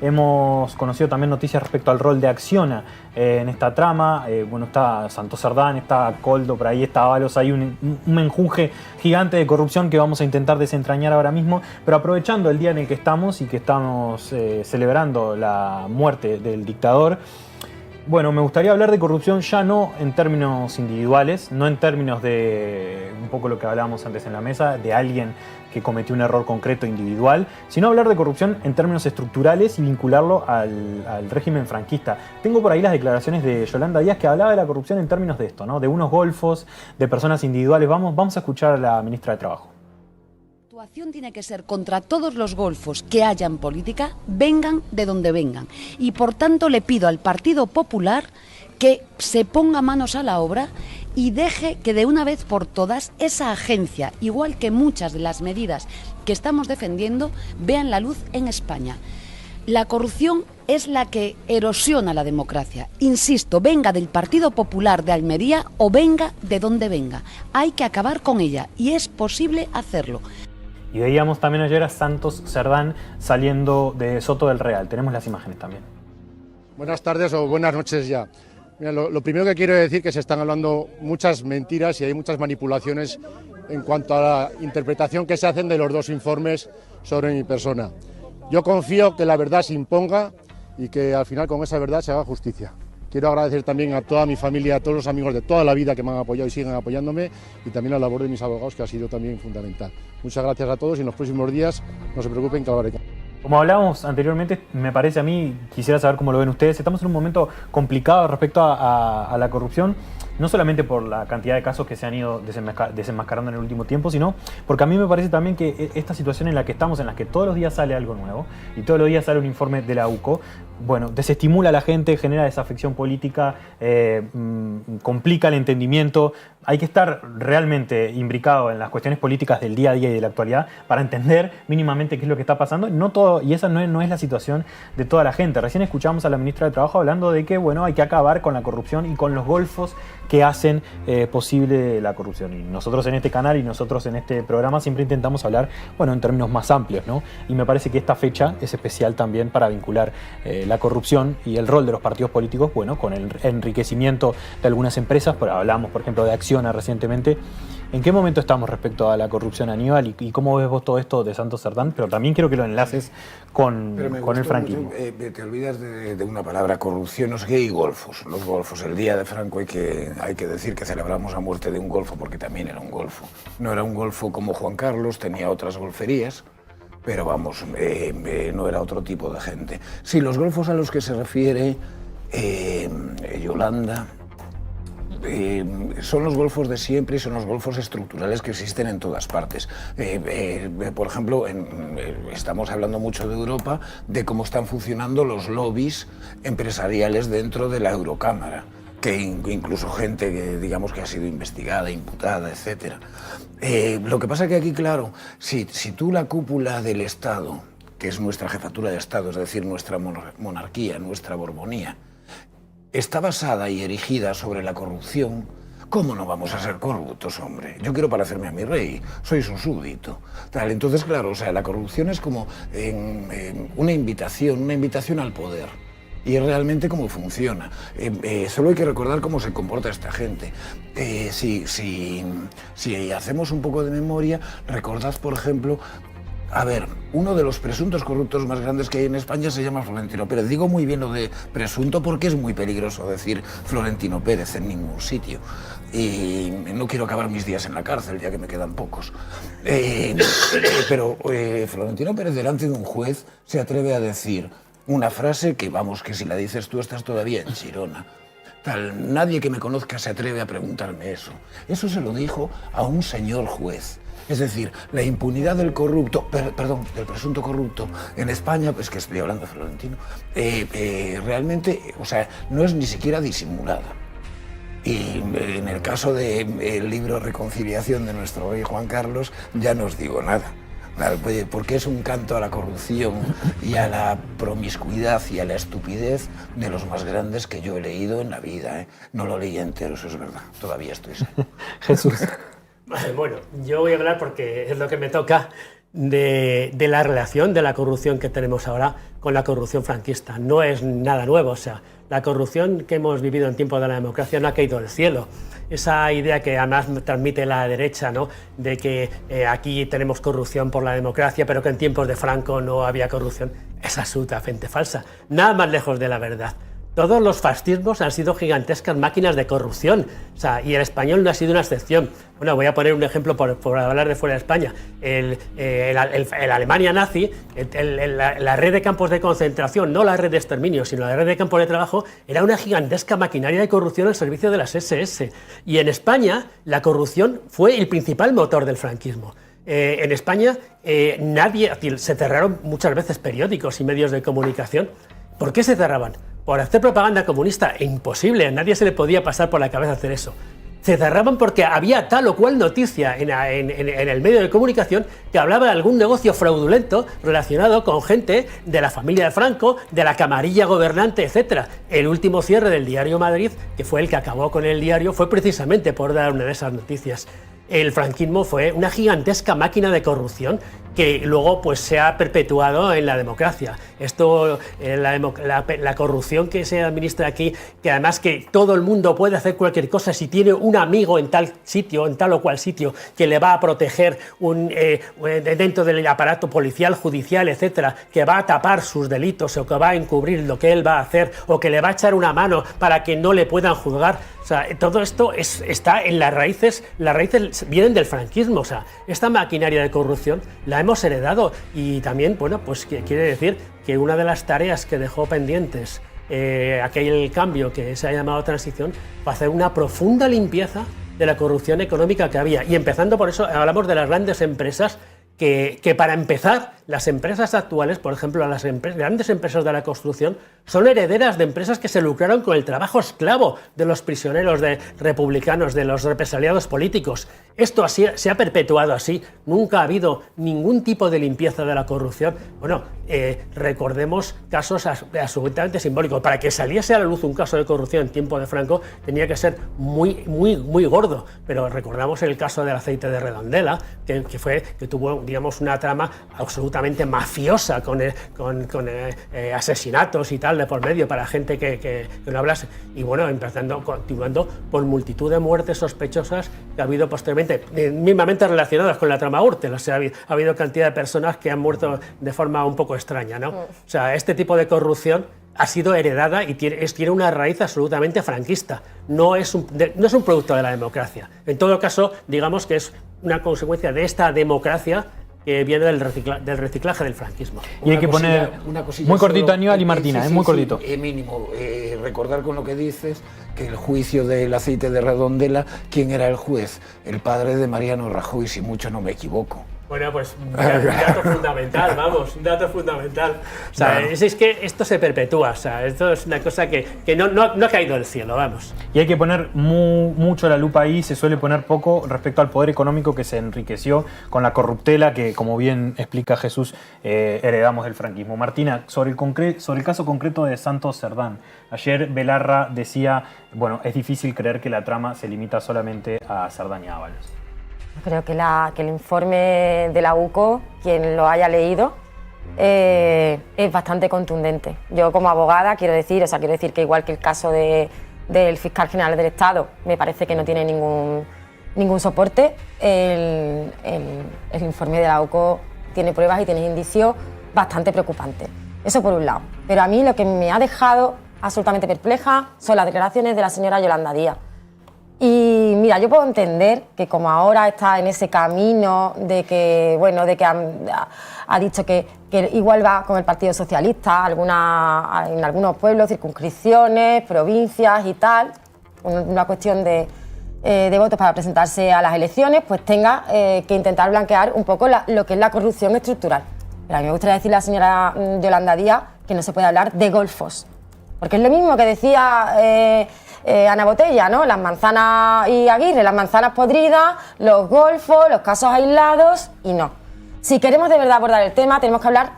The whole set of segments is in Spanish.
Hemos conocido también noticias respecto al rol de Acciona en esta trama. Bueno, está Santos Cerdán, está Coldo, por ahí está Ábalos. Hay un menjunje gigante de corrupción que vamos a intentar desentrañar ahora mismo. Pero aprovechando el día en el que estamos y que estamos celebrando la muerte del dictador, bueno, me gustaría hablar de corrupción ya no en términos individuales, no en términos de un poco lo que hablábamos antes en la mesa, de alguien que cometió un error concreto individual, sino hablar de corrupción en términos estructurales y vincularlo al régimen franquista. Tengo por ahí las declaraciones de Yolanda Díaz que hablaba de la corrupción en términos de esto, ¿no? De unos golfos, de personas individuales. Vamos a escuchar a la ministra de Trabajo. La actuación tiene que ser contra todos los golfos que haya en política, vengan de donde vengan. Y por tanto le pido al Partido Popular que se ponga manos a la obra y deje que de una vez por todas esa agencia, igual que muchas de las medidas que estamos defendiendo, vean la luz en España. La corrupción es la que erosiona la democracia. Insisto, venga del Partido Popular de Almería o venga de donde venga. Hay que acabar con ella y es posible hacerlo. Y veíamos también ayer a Santos Cerdán saliendo de Soto del Real. Tenemos las imágenes también. Buenas tardes o buenas noches ya. Mira, lo primero que quiero decir es que se están hablando muchas mentiras y hay muchas manipulaciones en cuanto a la interpretación que se hacen de los dos informes sobre mi persona. Yo confío que la verdad se imponga y que al final con esa verdad se haga justicia. Quiero agradecer también a toda mi familia, a todos los amigos de toda la vida que me han apoyado y siguen apoyándome, y también a la labor de mis abogados, que ha sido también fundamental. Muchas gracias a todos y en los próximos días no se preocupen que hablaré. Como hablábamos anteriormente, me parece a mí, quisiera saber cómo lo ven ustedes, estamos en un momento complicado respecto a la corrupción, no solamente por la cantidad de casos que se han ido desenmascarando en el último tiempo, sino porque a mí me parece también que esta situación en la que estamos, en la que todos los días sale algo nuevo y todos los días sale un informe de la UCO, bueno, desestimula a la gente, genera desafección política, complica el entendimiento. Hay que estar realmente imbricado en las cuestiones políticas del día a día y de la actualidad para entender mínimamente qué es lo que está pasando. No todo, y esa no es la situación de toda la gente. Recién escuchamos a la ministra de Trabajo hablando de que bueno, hay que acabar con la corrupción y con los golfos que hacen posible la corrupción. Y nosotros en este canal y nosotros en este programa siempre intentamos hablar, bueno, en términos más amplios, ¿no? Y me parece que esta fecha es especial también para vincular la corrupción y el rol de los partidos políticos, bueno, con el enriquecimiento de algunas empresas. Hablamos, por ejemplo, de Acciona recientemente. ¿En qué momento estamos respecto a la corrupción, Aníbal? ¿Y cómo ves vos todo esto de Santos Cerdán? Pero también quiero que lo enlaces con el franquismo. Te olvidas de una palabra, corrupción, no sé qué, y golfos. Los golfos. El día de Franco hay que decir que celebramos la muerte de un golfo porque también era un golfo. No era un golfo como Juan Carlos, tenía otras golferías, pero vamos, no era otro tipo de gente. Sí, los golfos a los que se refiere Yolanda son los golfos de siempre y son los golfos estructurales que existen en todas partes. Por ejemplo, estamos hablando mucho de Europa, de cómo están funcionando los lobbies empresariales dentro de la Eurocámara, que incluso gente que digamos que ha sido investigada, imputada, etc. Lo que pasa es que aquí, claro, si tú la cúpula del Estado, que es nuestra jefatura de Estado, es decir, nuestra monarquía, nuestra Borbonía, está basada y erigida sobre la corrupción, ¿cómo no vamos a ser corruptos, hombre? Yo quiero parecerme a mi rey, soy su súbdito. Tal, entonces, claro, o sea, la corrupción es como una invitación al poder. Y es realmente cómo funciona. Solo hay que recordar cómo se comporta esta gente. Si hacemos un poco de memoria, recordad, por ejemplo, a ver, uno de los presuntos corruptos más grandes que hay en España se llama Florentino Pérez. Digo muy bien lo de presunto porque es muy peligroso decir Florentino Pérez en ningún sitio. Y no quiero acabar mis días en la cárcel, ya que me quedan pocos. Pero Florentino Pérez delante de un juez se atreve a decir una frase que, vamos, que si la dices tú estás todavía en Chirona. Tal, nadie que me conozca se atreve a preguntarme eso. Eso se lo dijo a un señor juez. Es decir, la impunidad del corrupto, del presunto corrupto en España, pues que estoy hablando de Florentino, realmente, o sea, no es ni siquiera disimulada. Y en el caso del libro Reconciliación de nuestro rey Juan Carlos, ya no os digo nada. Porque es un canto a la corrupción y a la promiscuidad y a la estupidez de los más grandes que yo he leído en la vida, ¿eh? No lo leí entero, eso es verdad, todavía estoy sano. Jesús. Bueno, yo voy a hablar porque es lo que me toca de la relación de la corrupción que tenemos ahora con la corrupción franquista. No es nada nuevo, o sea, la corrupción que hemos vivido en tiempos de la democracia no ha caído del cielo. Esa idea que además transmite la derecha, ¿no?, de que aquí tenemos corrupción por la democracia, pero que en tiempos de Franco no había corrupción, es absolutamente falsa. Nada más lejos de la verdad. Todos los fascismos han sido gigantescas máquinas de corrupción, o sea, y el español no ha sido una excepción. Bueno, voy a poner un ejemplo por hablar de fuera de España. El Alemania nazi, la red de campos de concentración, no la red de exterminio, sino la red de campos de trabajo, era una gigantesca maquinaria de corrupción al servicio de las SS. Y en España la corrupción fue el principal motor del franquismo. En España se cerraron muchas veces periódicos y medios de comunicación. ¿Por qué se cerraban? Por hacer propaganda comunista. Imposible, a nadie se le podía pasar por la cabeza hacer eso. Se cerraban porque había tal o cual noticia en el medio de comunicación que hablaba de algún negocio fraudulento relacionado con gente de la familia de Franco, de la camarilla gobernante, etc. El último cierre del diario Madrid, que fue el que acabó con el diario, fue precisamente por dar una de esas noticias. El franquismo fue una gigantesca máquina de corrupción que luego pues se ha perpetuado en la democracia. Esto, la corrupción que se administra aquí, que además que todo el mundo puede hacer cualquier cosa si tiene un amigo en tal sitio, en tal o cual sitio, que le va a proteger dentro del aparato policial, judicial, etcétera, que va a tapar sus delitos o que va a encubrir lo que él va a hacer o que le va a echar una mano para que no le puedan juzgar. O sea, todo esto está en las raíces vienen del franquismo. O sea, esta maquinaria de corrupción la hemos heredado y también, bueno, pues quiere decir que una de las tareas que dejó pendientes aquel cambio que se ha llamado transición fue hacer una profunda limpieza de la corrupción económica que había. Y empezando por eso, hablamos de las grandes empresas que para empezar, las empresas actuales, por ejemplo, las grandes empresas de la construcción, son herederas de empresas que se lucraron con el trabajo esclavo de los prisioneros republicanos, de los represaliados políticos. Esto así, se ha perpetuado así. Nunca ha habido ningún tipo de limpieza de la corrupción. Bueno, recordemos casos absolutamente simbólicos. Para que saliese a la luz un caso de corrupción en tiempo de Franco, tenía que ser muy gordo. Pero recordamos el caso del aceite de Redondela, que tuvo, digamos, una trama absolutamente mafiosa con asesinatos y tal de por medio para gente que no hablase. Y bueno, continuando por multitud de muertes sospechosas que ha habido posteriormente, mismamente relacionadas con la trama Gürtel. O sea, ha habido cantidad de personas que han muerto de forma un poco extraña, ¿no? O sea, este tipo de corrupción ha sido heredada y tiene una raíz absolutamente franquista. No es un producto de la democracia. En todo caso, digamos que es una consecuencia de esta democracia que viene del reciclaje del franquismo. Y hay que poner muy cortito Aníbal y Martina, muy cortito. Mínimo, recordar con lo que dices que el juicio del aceite de Redondela, ¿quién era el juez? El padre de Mariano Rajoy, si mucho no me equivoco. Bueno, pues un dato fundamental, vamos, un dato fundamental. O sea, es que esto se perpetúa, o sea, esto es una cosa que no ha caído del cielo, vamos. Y hay que poner mucho la lupa ahí, se suele poner poco respecto al poder económico que se enriqueció con la corruptela que, como bien explica Jesús, heredamos del franquismo. Martina, sobre el caso concreto de Santos Cerdán, ayer Belarra decía, bueno, es difícil creer que la trama se limita solamente a Cerdán y Ábalos. Creo que el informe de la UCO, quien lo haya leído, es bastante contundente. Yo como abogada quiero decir que igual que el caso del fiscal general del Estado, me parece que no tiene ningún soporte, el informe de la UCO tiene pruebas y tiene indicios bastante preocupantes. Eso por un lado. Pero a mí lo que me ha dejado absolutamente perpleja son las declaraciones de la señora Yolanda Díaz. Y mira, yo puedo entender que como ahora está en ese camino de que ha dicho que igual va con el Partido Socialista en algunos pueblos, circunscripciones, provincias y tal, una cuestión de votos para presentarse a las elecciones, pues tenga que intentar blanquear un poco lo que es la corrupción estructural. Pero a mí me gustaría decirle a la señora Yolanda Díaz que no se puede hablar de golfos, porque es lo mismo que decía Ana Botella, ¿no? Las manzanas y Aguirre, las manzanas podridas, los golfos, los casos aislados y no. Si queremos de verdad abordar el tema, tenemos que hablar,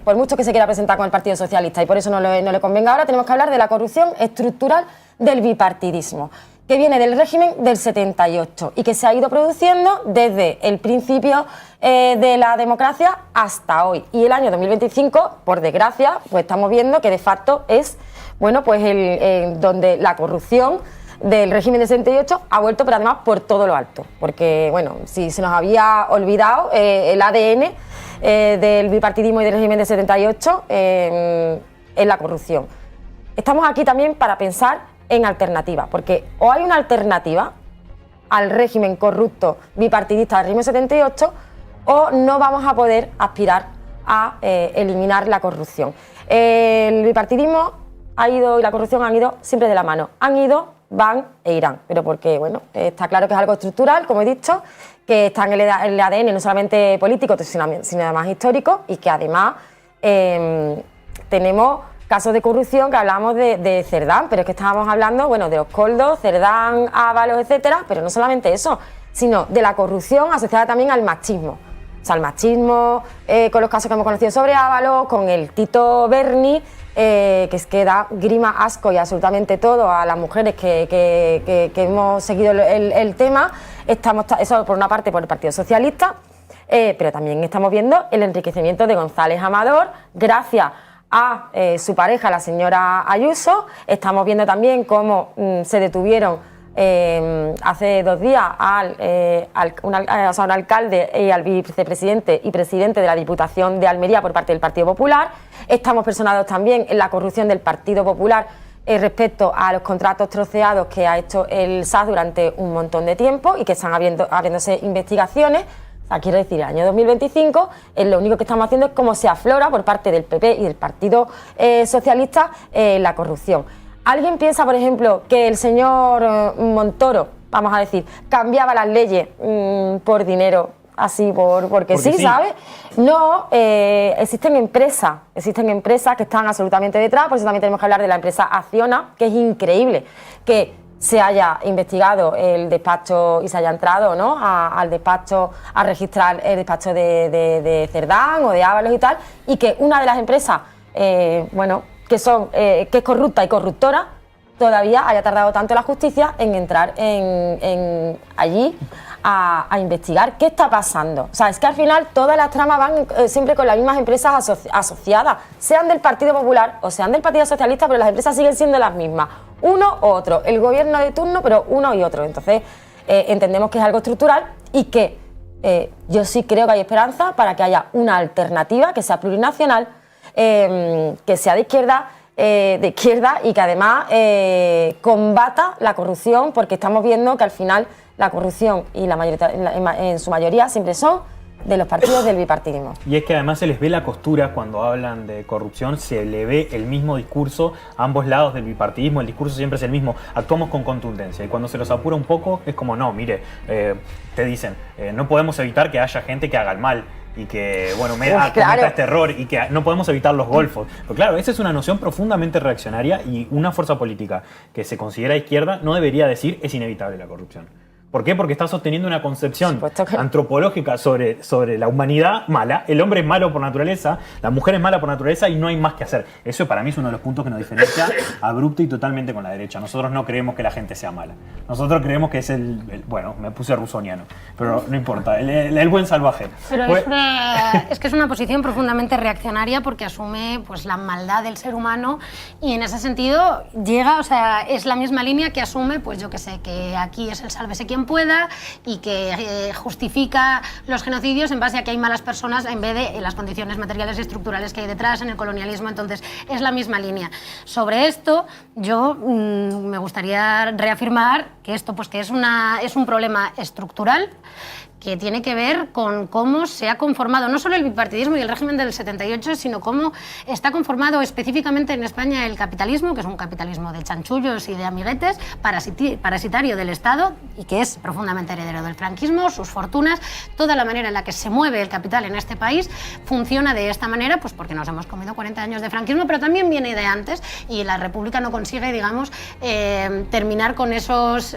por mucho que se quiera presentar con el Partido Socialista y por eso no le convenga ahora, tenemos que hablar de la corrupción estructural del bipartidismo. que viene del régimen del 78 y que se ha ido produciendo desde el principio de la democracia hasta hoy. Y el año 2025, por desgracia, pues estamos viendo que de facto es, bueno, pues donde la corrupción del régimen del 78 ha vuelto, pero además por todo lo alto. Porque, bueno, si se nos había olvidado el ADN del bipartidismo y del régimen del 78 es la corrupción. Estamos aquí también para pensar en alternativa, porque o hay una alternativa al régimen corrupto bipartidista del régimen 78 o no vamos a poder aspirar a eliminar la corrupción. El bipartidismo ha ido y la corrupción han ido siempre de la mano, han ido, van e irán, pero porque, bueno, está claro que es algo estructural, como he dicho, que está en el ADN no solamente político, sino además histórico, y que además tenemos casos de corrupción que hablamos de Cerdán, pero es que estábamos hablando, bueno, de los Koldos, Cerdán, Ábalos, etcétera, pero no solamente eso, sino de la corrupción asociada también al machismo. O sea, al machismo, con los casos que hemos conocido sobre Ábalos, con el Tito Berni, que es que da grima, asco y absolutamente todo a las mujeres que hemos seguido el tema. Eso por una parte por el Partido Socialista, pero también estamos viendo el enriquecimiento de González Amador, gracias a su pareja, la señora Ayuso. Estamos viendo también cómo se detuvieron hace 2 días un alcalde y al vicepresidente y presidente de la Diputación de Almería por parte del Partido Popular. Estamos personados también en la corrupción del Partido Popular respecto a los contratos troceados que ha hecho el SAS durante un montón de tiempo y que están habiéndose investigaciones. O sea, quiero decir, el año 2025 lo único que estamos haciendo es cómo se aflora por parte del PP y del Partido Socialista la corrupción. ¿Alguien piensa, por ejemplo, que el señor Montoro, vamos a decir, cambiaba las leyes por dinero, así porque sí, ¿sabes? No, existen empresas que están absolutamente detrás, por eso también tenemos que hablar de la empresa Acciona, que es increíble que se haya investigado el despacho y se haya entrado, ¿no?, al despacho a registrar el despacho de Cerdán o de Ábalos y tal, y que una de las empresas, bueno, que es corrupta y corruptora, todavía haya tardado tanto la justicia en entrar allí a investigar qué está pasando. O sea, es que al final todas las tramas van siempre con las mismas empresas asociadas, sean del Partido Popular o sean del Partido Socialista, pero las empresas siguen siendo las mismas, uno u otro, el gobierno de turno, pero uno y otro. Entonces, entendemos que es algo estructural y que yo sí creo que hay esperanza para que haya una alternativa que sea plurinacional, que sea de izquierda y que además combata la corrupción, porque estamos viendo que al final la corrupción y en su mayoría siempre son de los partidos del bipartidismo. Y es que además se les ve la costura cuando hablan de corrupción, se le ve el mismo discurso a ambos lados del bipartidismo, el discurso siempre es el mismo, actuamos con contundencia, y cuando se los apura un poco es como, no, mire, te dicen, no podemos evitar que haya gente que haga el mal, y que, bueno, cometa este error, y que no podemos evitar los golfos. Pero claro, esa es una noción profundamente reaccionaria, y una fuerza política que se considera izquierda no debería decir es inevitable la corrupción. ¿Por qué? Porque está sosteniendo una concepción antropológica sobre la humanidad mala. El hombre es malo por naturaleza, la mujer es mala por naturaleza y no hay más que hacer. Eso para mí es uno de los puntos que nos diferencia abrupto y totalmente con la derecha. Nosotros no creemos que la gente sea mala. Nosotros creemos que es bueno, me puse rusoniano, pero no importa, el buen salvaje. Pero es que es una posición profundamente reaccionaria porque asume pues la maldad del ser humano y en ese sentido llega, o sea, es la misma línea que asume, pues yo que sé, que aquí es el sálvese quien pueda y que justifica los genocidios en base a que hay malas personas en vez de las condiciones materiales y estructurales que hay detrás en el colonialismo. Entonces es la misma línea. Sobre esto yo me gustaría reafirmar que esto pues que es un problema estructural que tiene que ver con cómo se ha conformado no solo el bipartidismo y el régimen del 78, sino cómo está conformado específicamente en España el capitalismo, que es un capitalismo de chanchullos y de amiguetes, parasitario del Estado y que es profundamente heredero del franquismo, sus fortunas, toda la manera en la que se mueve el capital en este país funciona de esta manera, pues porque nos hemos comido 40 años de franquismo, pero también viene de antes y la República no consigue, digamos, terminar con esos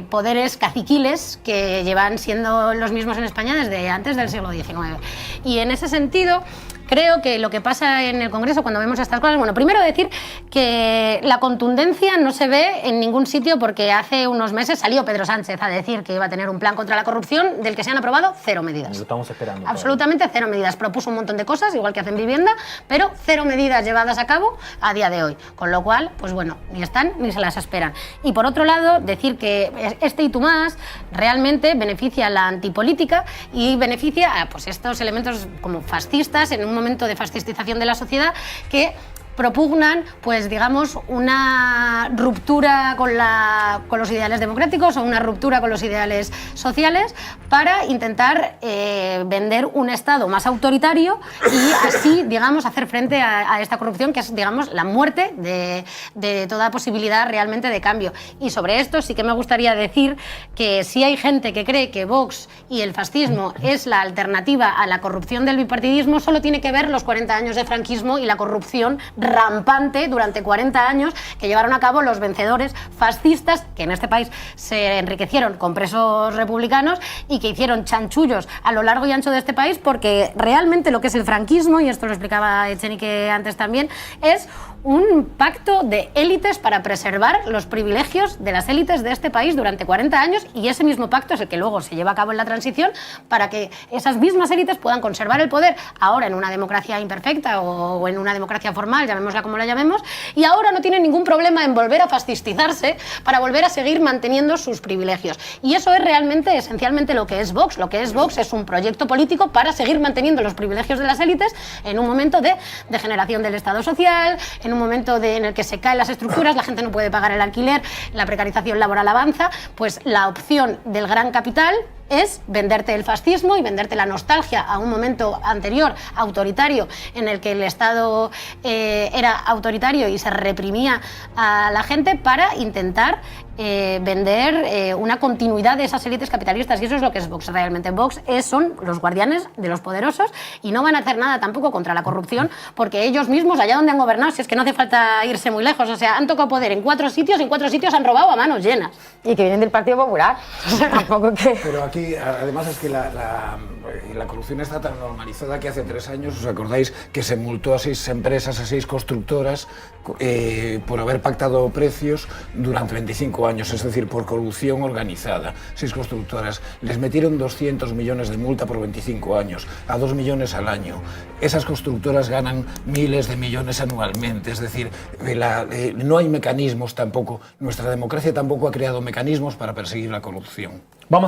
poderes caciquiles que llevan siendo los mismos en España desde antes del siglo XIX. Y en ese sentido, creo que lo que pasa en el Congreso cuando vemos estas cosas, bueno, primero decir que la contundencia no se ve en ningún sitio porque hace unos meses salió Pedro Sánchez a decir que iba a tener un plan contra la corrupción del que se han aprobado 0 medidas. Lo estamos esperando. Absolutamente 0 medidas. Propuso un montón de cosas, igual que hacen vivienda, pero 0 medidas llevadas a cabo a día de hoy. Con lo cual, pues bueno, ni están ni se las esperan. Y por otro lado, decir que este y tú más realmente beneficia a la antipolítica y beneficia a pues, estos elementos como fascistas en un momento de fascistización de la sociedad que propugnan, pues digamos, una ruptura con los ideales democráticos o una ruptura con los ideales sociales para intentar vender un Estado más autoritario y así, digamos, hacer frente a esta corrupción que es, digamos, la muerte de toda posibilidad realmente de cambio. Y sobre esto sí que me gustaría decir que si hay gente que cree que Vox y el fascismo es la alternativa a la corrupción del bipartidismo, solo tiene que ver los 40 años de franquismo y la corrupción rampante durante 40 años que llevaron a cabo los vencedores fascistas que en este país se enriquecieron con presos republicanos y que hicieron chanchullos a lo largo y ancho de este país porque realmente lo que es el franquismo, y esto lo explicaba Echenique antes también, es un pacto de élites para preservar los privilegios de las élites de este país durante 40 años y ese mismo pacto es el que luego se lleva a cabo en la transición para que esas mismas élites puedan conservar el poder ahora en una democracia imperfecta o en una democracia formal, llamémosla como la llamemos, y ahora no tienen ningún problema en volver a fascistizarse para volver a seguir manteniendo sus privilegios. Y eso es realmente, esencialmente, lo que es Vox. Lo que es Vox es un proyecto político para seguir manteniendo los privilegios de las élites en un momento de degeneración del Estado social, en un momento en el que se caen las estructuras, la gente no puede pagar el alquiler, la precarización laboral avanza, pues la opción del gran capital es venderte el fascismo y venderte la nostalgia a un momento anterior, autoritario, en el que el Estado era autoritario y se reprimía a la gente para intentar vender una continuidad de esas élites capitalistas y eso es lo que es Vox realmente. Vox son los guardianes de los poderosos y no van a hacer nada tampoco contra la corrupción porque ellos mismos, allá donde han gobernado, si es que no hace falta irse muy lejos, o sea, han tocado poder en 4 sitios y en 4 sitios han robado a manos llenas. Y que vienen del Partido Popular. Tampoco que... Pero aquí, además, es que la corrupción está tan normalizada que hace 3 años, ¿os acordáis que se multó a 6 empresas, a 6 constructoras por haber pactado precios durante 25 años, es decir, por corrupción organizada? 6 constructoras. Les metieron 200 millones de multa por 25 años, a 2 millones al año. Esas constructoras ganan miles de millones anualmente, es decir, no hay mecanismos tampoco, nuestra democracia tampoco ha creado mecanismos para perseguir la corrupción. Vamos